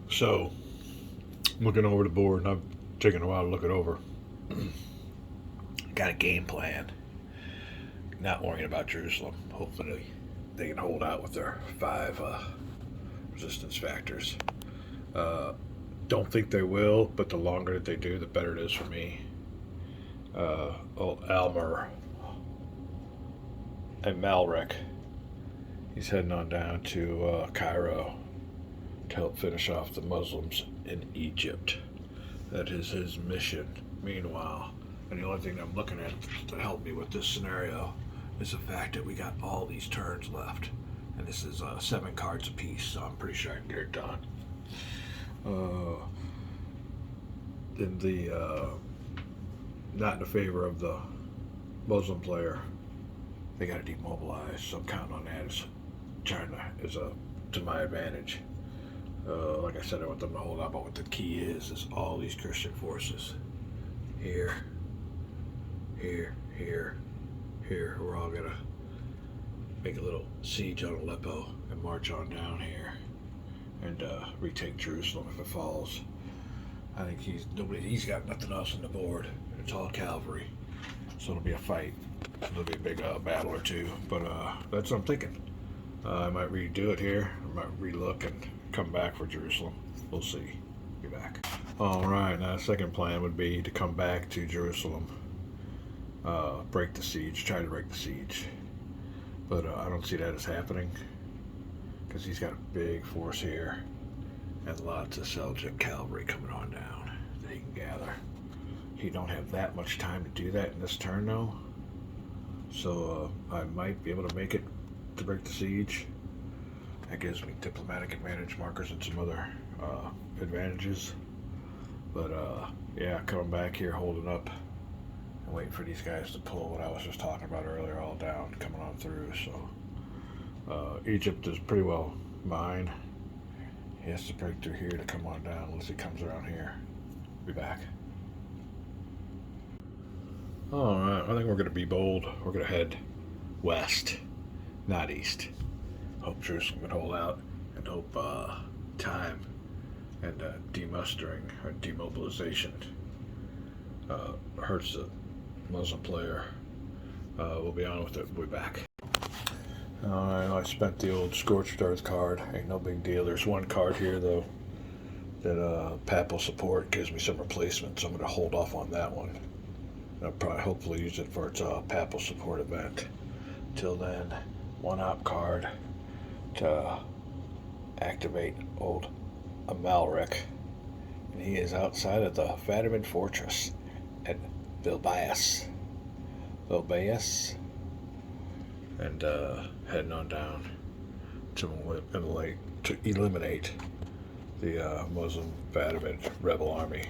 So, looking over the board, and I've taken a while to look it over. Got a game plan. Not worrying about Jerusalem. Hopefully, they can hold out with their five resistance factors. Uh, don't think they will, but the longer that they do, the better it is for me. Old Almer and Malric, he's heading on down to Cairo to help finish off the Muslims in Egypt. That is his mission. Meanwhile, and the only thing I'm looking at to help me with this scenario is the fact that we got all these turns left. And this is 7 cards apiece, so I'm pretty sure I can get it done. Uh, in the not in the favor of the Muslim player, they got to demobilize. So I'm counting on that as China is to my advantage. Like I said, I want them to hold out, but what the key is all these Christian forces here, here, here, here. We're all gonna make a little siege on Aleppo and march on down here and retake Jerusalem if it falls. I think he's got nothing else on the board. It's all cavalry, so it'll be a fight. It'll be a big battle or two, but that's what I'm thinking. I might redo it here. I might relook and come back for Jerusalem. We'll see. Be back. All right. Now, the second plan would be to come back to Jerusalem, break the siege, try to break the siege. But I don't see that as happening because he's got a big force here and lots of Seljuk cavalry coming on down that he can gather. He don't have that much time to do that in this turn, though. So I might be able to make it to break the siege. That gives me diplomatic advantage markers and some other advantages. But yeah, coming back here, holding up, and waiting for these guys to pull what I was just talking about earlier, all down, coming on through. So Egypt is pretty well mine. He has to break through here to come on down unless he comes around here. Be back. Alright, I think we're going to be bold. We're going to head west, not east. Hope Jerusalem can hold out and hope time and demustering or demobilization hurts the Muslim player. We'll be on with it. We'll be back. Alright, I spent the old Scorched Earth card. Ain't no big deal. There's one card here, though, that Papal Support gives me some replacements. I'm going to hold off on that one. I'll probably hopefully use it for its Papal Support event. Till then, one op card to activate old Amalric. And he is outside of the Fatimid Fortress at Bilbias. And heading on down to eliminate the Muslim Fatimid rebel army.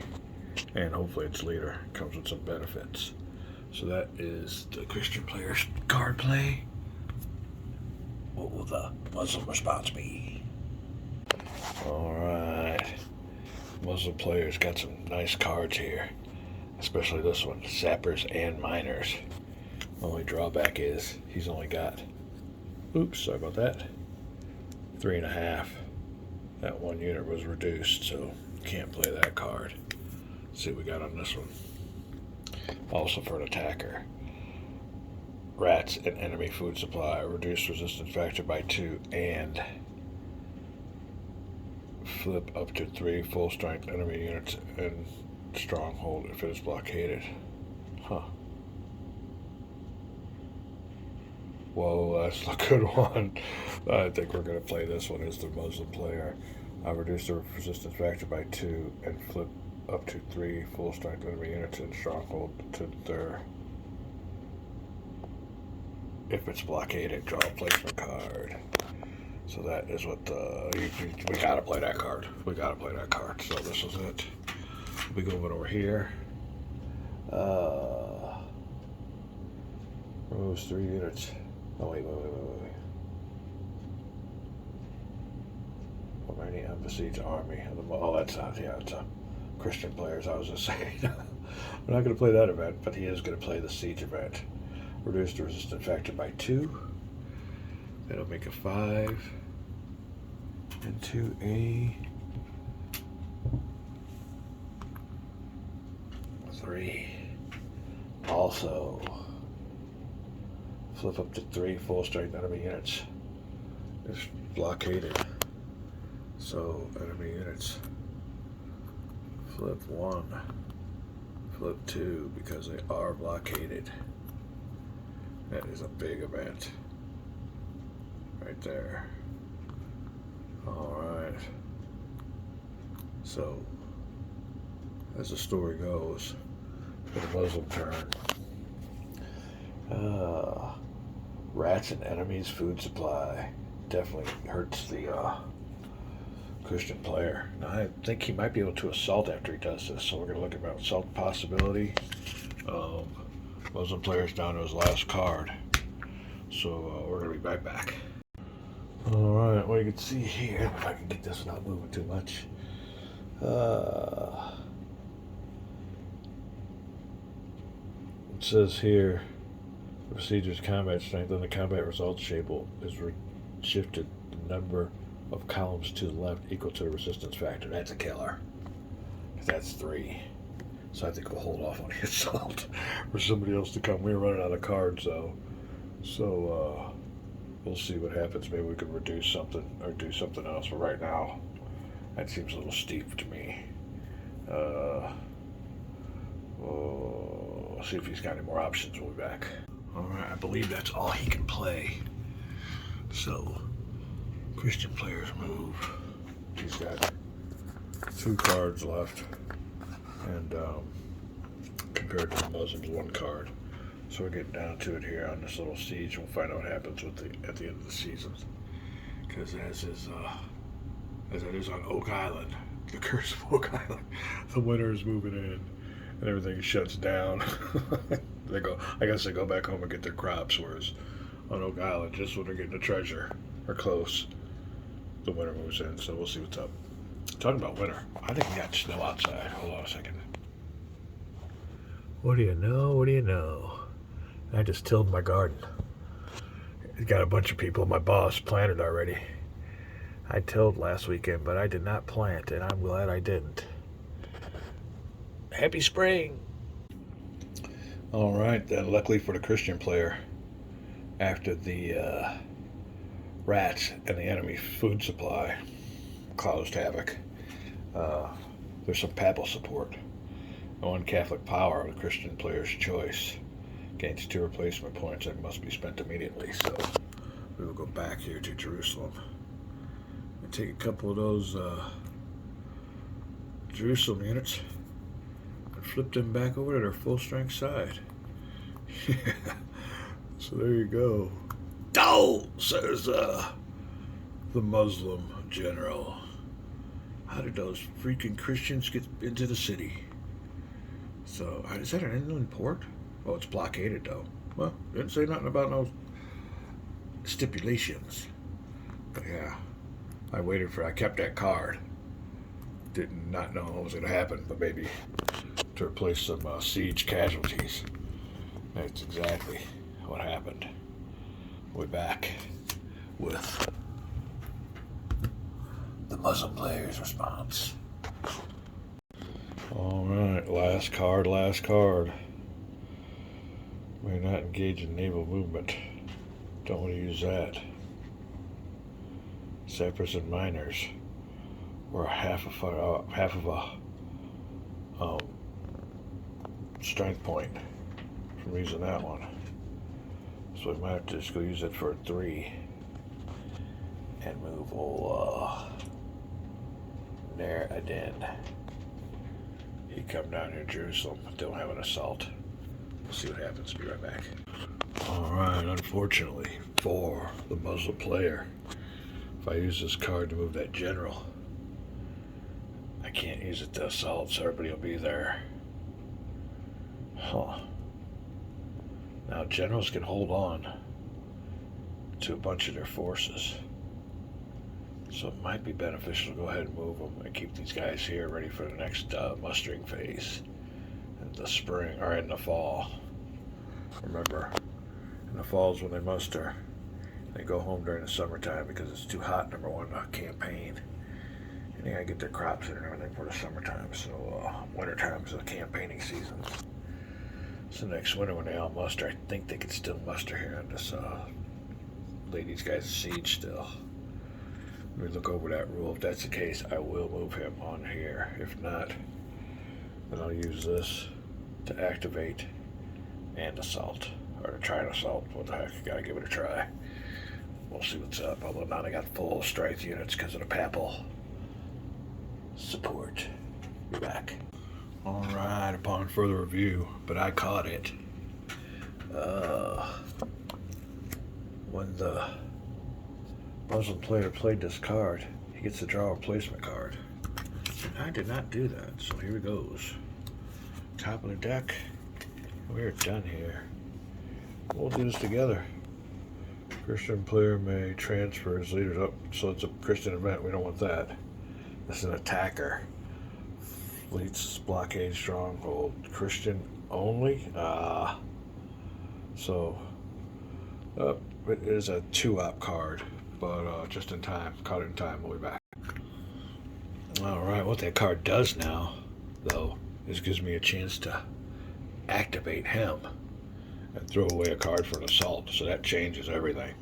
And hopefully its leader comes with some benefits. So that is the Christian player's card play. What will the Muslim response be? Alright. Muslim players got some nice cards here. Especially this one, Sappers and Miners. Only drawback is he's only got, oops, sorry about that, 3.5. That one unit was reduced, so can't play that card. Let's see what we got on this one. Also for an attacker, rats and enemy food supply, reduced resistance factor by 2, and flip up to 3 full strength enemy units in stronghold if it is blockaded. Huh. Whoa, that's a good one. I think we're going to play this one as the Muslim player. Reduce the resistance factor by 2 and flip up to 3 full strength enemy units in stronghold to their. If it's blockaded, draw a placement card. So that is what we gotta play that card. We gotta play that card. So this is it. We go over here. Removes 3 units. Oh wait. From any unbesieged army. Oh, that's not. Yeah, it's a Christian players. I was just saying. We're not going to play that event, but he is going to play the siege event. Reduce the resistance factor by 2. That'll make a 5. And 2A. 3. Also, flip up to 3 full strength enemy units. It's blockaded. So, enemy units. Flip 1. Flip 2 because they are blockaded. That is a big event. Right there. Alright. So, as the story goes, for the Muslim turn, rats and enemies' food supply definitely hurts the Christian player. Now, I think he might be able to assault after he does this, so we're going to look at assault possibility. Muslim player's down to his last card, so we're going to be right back. Alright, well, you can see here, if I can get this without moving too much. It says here, the procedure's combat strength and the combat results table is shifted the number of columns to the left equal to the resistance factor. That's a killer. That's 3. So I think we'll hold off on the assault for somebody else to come. We're running out of cards, though. So, we'll see what happens. Maybe we can reduce something or do something else. But right now, that seems a little steep to me. We'll see if he's got any more options. We'll be back. Alright, I believe that's all he can play. So, Christian players move. He's got 2 cards left. And compared to the Muslims, 1 card. So we're getting down to it here on this little siege. We'll find out what happens at the end of the season. Because as it is on Oak Island, the curse of Oak Island, the winter is moving in and everything shuts down. I guess they go back home and get their crops, whereas on Oak Island, just when they're getting the treasure or close, the winter moves in. So we'll see what's up. Talking about winter, I think we got snow outside. Hold on a second. What do you know? What do you know? I just tilled my garden. Got a bunch of people. My boss planted already. I tilled last weekend, but I did not plant, and I'm glad I didn't. Happy spring! All right, then. Luckily for the Christian player, after the rats and the enemy food supply caused havoc, there's some papal support. 1 Catholic power, the Christian player's choice, gains 2 replacement points and must be spent immediately. So we will go back here to Jerusalem and take a couple of those Jerusalem units and flip them back over to their full strength side. Yeah. So there you go. Oh, says the Muslim general. How did those freaking Christians get into the city? So, is that an inland port? Oh, it's blockaded, though. Well, didn't say nothing about no stipulations. But yeah, I kept that card. Did not know what was going to happen, but maybe to replace some siege casualties. That's exactly what happened. We're back with the Muslim player's response. Alright, last card. We're not engaged in naval movement. Don't want to use that. Sappers and miners were half of a strength point from using that one. So we might have to just go use it for a 3 and move old Ner Adin. He come down here to Jerusalem, don't have an assault. We'll see what happens. Be right back. Alright, unfortunately for the Muslim player, if I use this card to move that general, I can't use it to assault, so everybody will be there. Huh. Now, generals can hold on to a bunch of their forces. So it might be beneficial to go ahead and move them and keep these guys here ready for the next mustering phase in the spring or in the fall. Remember, in the fall is when they muster. They go home during the summertime because it's too hot, number 1, campaign. And they gotta get their crops in and everything for the summertime. So wintertime is the campaigning season. So next winter when they all muster, I think they can still muster here on this lay these guys siege still. Let me look over that rule. If that's the case, I will move him on here. If not, then I'll use this to activate and assault. Or to try and assault. What the heck, gotta give it a try. We'll see what's up. Although now they got full strength units because of the Papal support. Be back. Alright, upon further review, but I caught it. When the Muslim player played this card, he gets to draw a replacement card. I did not do that, so here it goes. Top of the deck. We're done here. We'll do this together. Christian player may transfer his leaders up, so it's a Christian event. We don't want that. This is an attacker. Fleets, blockade, stronghold. Christian only? So, it is a 2-op card, but just in time. Caught it in time. We'll be back. Alright, what that card does now, though, is gives me a chance to activate him and throw away a card for an assault. So that changes everything.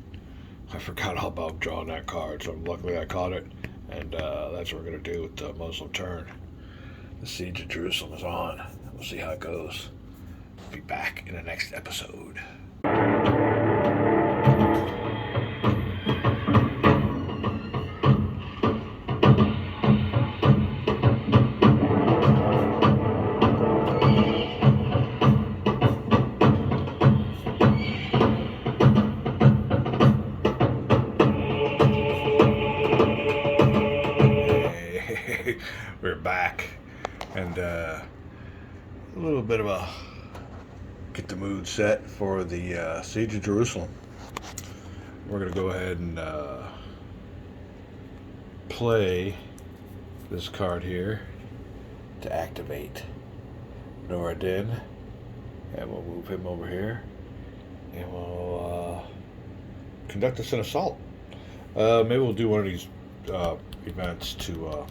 I forgot all about drawing that card, so luckily I caught it, and that's what we're going to do with the Muslim turn. The Siege of Jerusalem is on. We'll see how it goes. Be back in the next episode. Hey, we're back. And a little bit of a get the mood set for the Siege of Jerusalem. We're going to go ahead and play this card here to activate Nur ad-Din, and we'll move him over here, and we'll conduct us an assault. Maybe we'll do one of these events to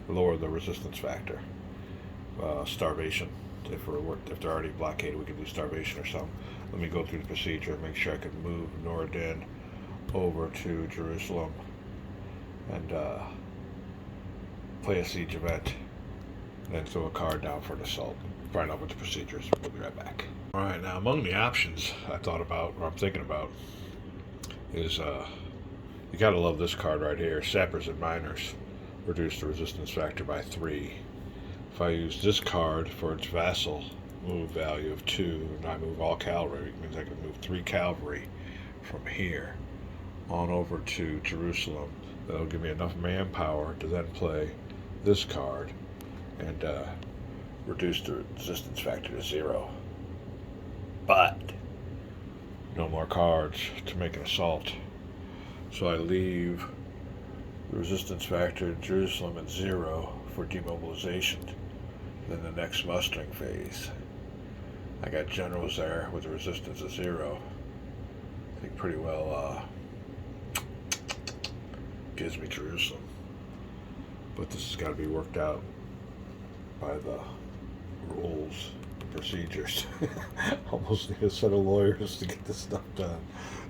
lower the resistance factor. Starvation. If they're already blockaded, we can do starvation or something. Let me go through the procedure and make sure I can move Nur ad-Din over to Jerusalem and play a siege event, and then throw a card down for an assault. Find out what the procedure is. We'll be right back. Alright, now among the options I thought about, or I'm thinking about, is you gotta love this card right here. Sappers and Miners. Reduce the resistance factor by 3. If I use this card for its vassal move value of 2, and I move all cavalry, it means I can move 3 cavalry from here on over to Jerusalem. That'll give me enough manpower to then play this card and reduce the resistance factor to 0. But no more cards to make an assault. So I leave the resistance factor in Jerusalem at 0 for demobilization. Then the next mustering phase, I got generals there with a resistance of 0. I think pretty well gives me Jerusalem. But this has got to be worked out by the rules and procedures. Almost need a set of lawyers to get this stuff done.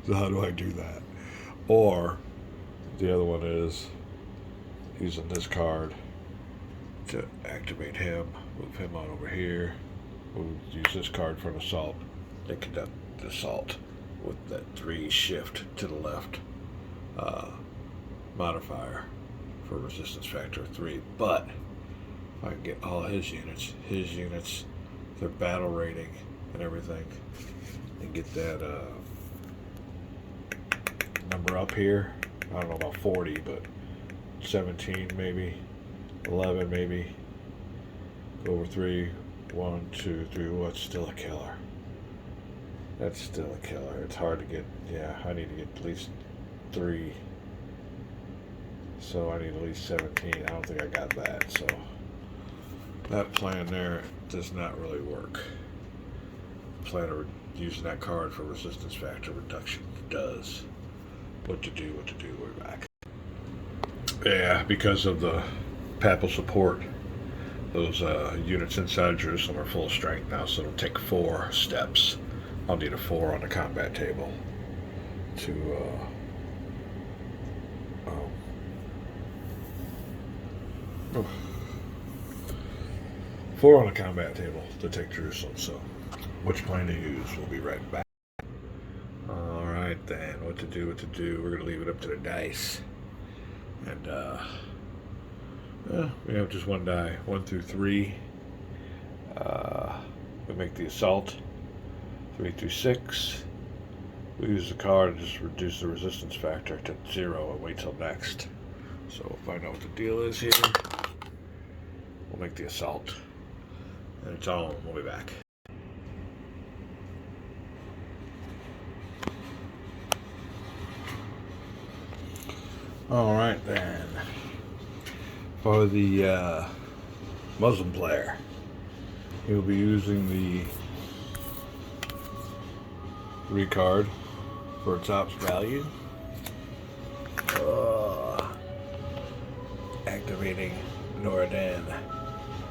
So how do I do that? Or the other one is using this card to activate him, move him on over here. We'll use this card for an assault. They conduct the assault with that 3 shift to the left modifier for resistance factor of 3. But if I can get all his units, their battle rating and everything, and get that number up here, I don't know about 40, but 17 maybe, 11 maybe, over 3, 1, 2, 3, oh, that's still a killer. That's still a killer. It's hard to get, yeah, I need to get at least 3. So I need at least 17. I don't think I got that, so that plan there does not really work. The plan of using that card for resistance factor reduction does. What to do, we're back. Yeah, because of the papal support. Those units inside Jerusalem are full of strength now, so it'll take 4 steps. I'll need a 4 on the combat table to um, 4 on the combat table to take Jerusalem. So, which plan to use? We'll be right back. All right, then. What to do? What to do? We're gonna leave it up to the dice, and we have just one die, 1 through 3. We make the assault, 3 through 6. We use the card to just reduce the resistance factor to 0 and wait till next. So we'll find out what the deal is here. We'll make the assault. And it's on. We'll be back. Alright then. For the Muslim player, he'll be using the 3 card for its ops value. Activating Noradan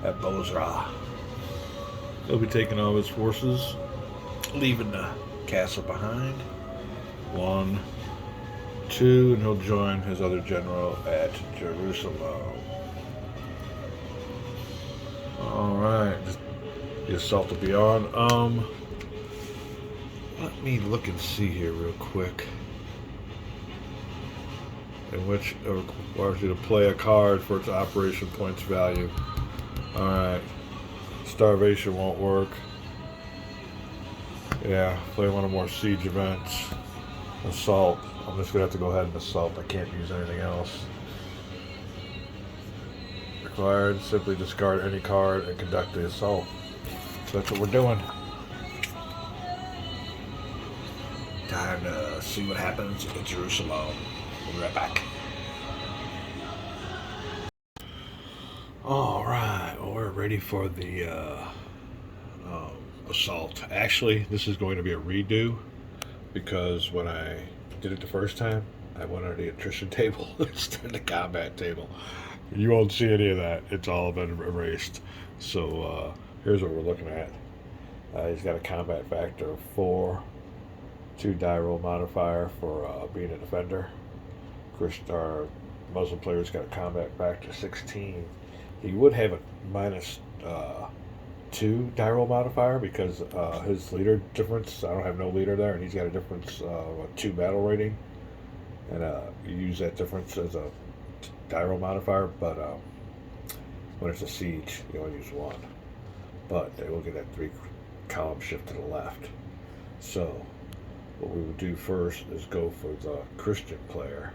at Bozrah. He'll be taking all his forces, leaving the castle behind. 1, 2, and he'll join his other general at Jerusalem. Alright, the assault will be on. Let me look and see here real quick. In which it requires you to play a card for its operation points value. Alright. Starvation won't work. Yeah, play one of more siege events. Assault. I'm just gonna have to go ahead and assault. I can't use anything else. Required, simply discard any card and conduct the assault. So that's what we're doing. Time to see what happens in Jerusalem. We'll be right back. Alright, well, we're ready for the assault. Actually, this is going to be a redo because when I did it the first time, I went on the attrition table instead of the combat table. You won't see any of that. It's all been erased. So here's what we're looking at. He's got a combat factor of 4, 2 die roll modifier for being a defender. Our Muslim player's got a combat factor 16. He would have a minus 2 die roll modifier because his leader difference, I don't have no leader there, and he's got a difference of a 2 battle rating. And you use that difference as a die roll modifier, but when it's a siege, you only use 1. But they will get that 3 column shift to the left. So what we would do first is go for the Christian player.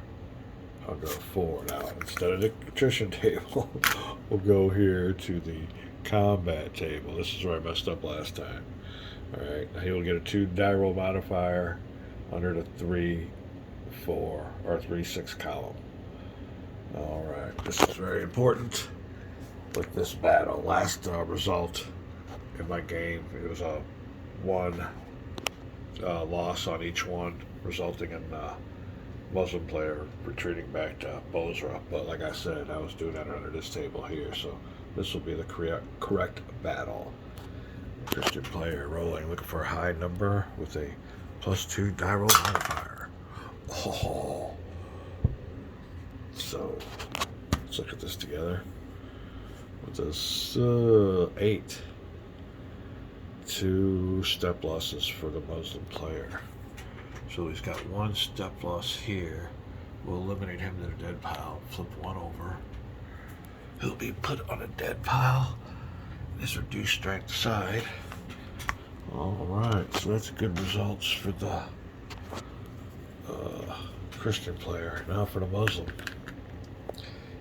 I'll go 4 now. Instead of the attrition table, we'll go here to the combat table. This is where I messed up last time. Alright, now he will get a 2 die roll modifier under the 3, 4, or 3, 6 column. Alright, this is very important with this battle. Last result in my game, it was a 1 loss on each one, resulting in Muslim player retreating back to Bozrah. But like I said, I was doing that under this table here, so this will be the correct battle. Christian player rolling, looking for a high number with a +2 die roll modifier. Oh. So let's look at this together. With this 8. 2 step losses for the Muslim player. So he's got 1 step loss here. We'll eliminate him to the dead pile. Flip 1 over. He'll be put on a dead pile. This reduced strength side. Alright, so that's good results for the Christian player. Now for the Muslim.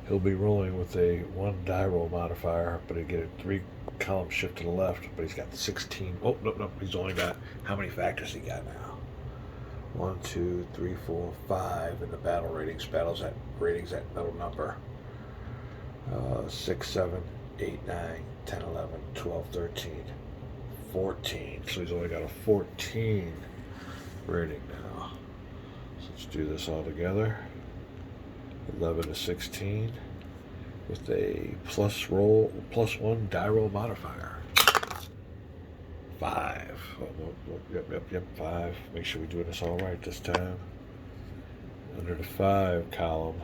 He'll be rolling with a 1 die roll modifier, but he'll get a 3 column shift to the left, but he's got 16. Oh, no, he's only got, how many factors he got now? 1, 2, 3, 4, 5 in the battle ratings. Battles at ratings at middle number. 6, 7, 8, 9, 10, 11, 12, 13, 14. So he's only got a 14 rating now. So let's do this all together. 11 to 16 with a +1 die roll modifier. 5. Yep, 5. Make sure we're doing this all right this time. Under the 5 column,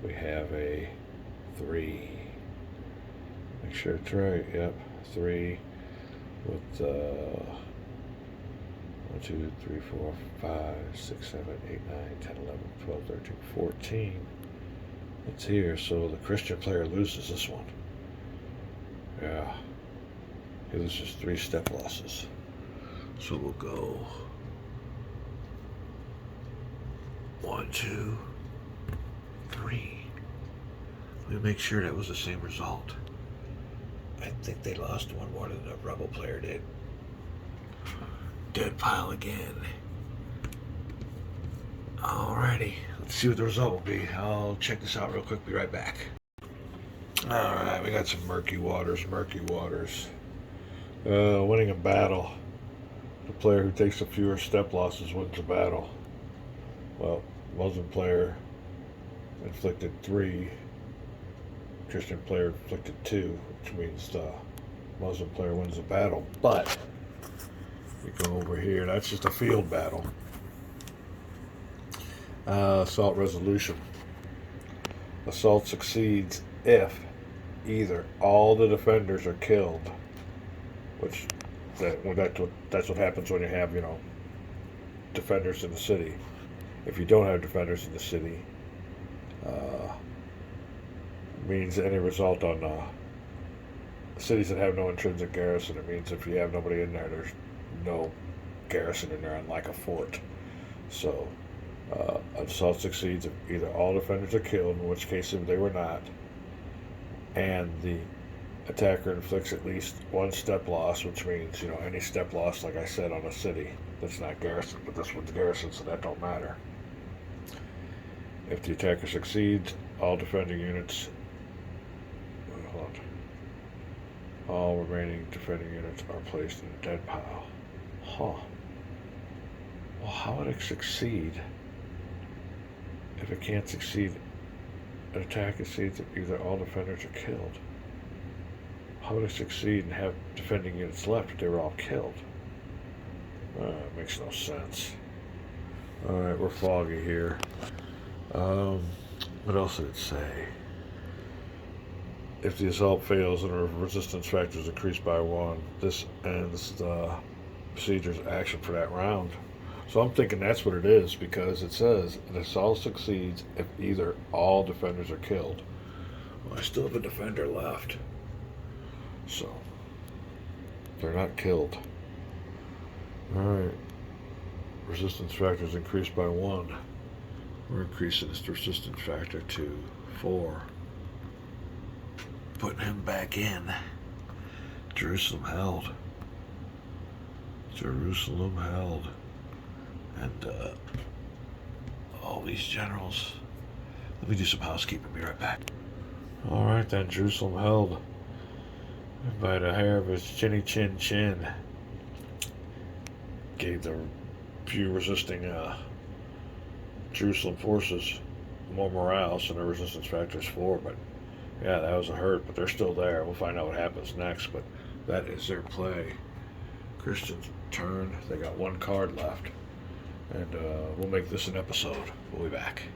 we have a 3. Make sure it's right. Yep, 3 with 1, 2, 3, 4, 5, 6, 7, 8, 9, 10, 11, 12, 13, 14. It's here, so the Christian player loses this one. Yeah. He loses 3 step losses. So we'll go 1, 2, 3. Let me make sure that was the same result. I think they lost one more than the Rebel player did. Dead pile again. Alrighty, let's see what the result will be. I'll check this out real quick, be right back. Alright, we got some murky waters. Winning a battle. The player who takes the fewer step losses wins the battle. Well, Muslim player inflicted 3. Christian player inflicted 2, which means the Muslim player wins the battle. But we go over here. That's just a field battle. Assault resolution. Assault succeeds if either all the defenders are killed, which that's what happens when you have, defenders in the city. If you don't have defenders in the city, means any result on cities that have no intrinsic garrison. It means if you have nobody in there, there's no garrison in there, unlike a fort. So assault succeeds if either all defenders are killed, in which case if they were not, and the attacker inflicts at least 1 step loss, which means, any step loss, like I said, on a city that's not garrison, but this one's garrison, so that don't matter. If the attacker succeeds, all defending units, all remaining defending units are placed in a dead pile. Huh. Well, how would it succeed if it can't succeed? An attack succeeds if either all defenders are killed. How would it succeed and have defending units left if they were all killed? It makes no sense. Alright, we're foggy here. What else did it say? If the assault fails and the resistance factor is increased by 1, this ends the procedure's action for that round. So I'm thinking that's what it is, because it says an assault succeeds if either all defenders are killed. Well, I still have a defender left. So they're not killed. Alright. Resistance factor is increased by 1. We're increasing this resistance factor to 4. Putting him back in. Jerusalem held. And all these generals. Let me do some housekeeping. Be right back. Alright then, Jerusalem held by the hair of his chinny chin. Gave the few resisting Jerusalem forces more morale, so their resistance factor is 4, but yeah, that was a hurt, but they're still there. We'll find out what happens next, but that is their play. Christians turn. They got 1 card left, and we'll make this an episode. We'll be back.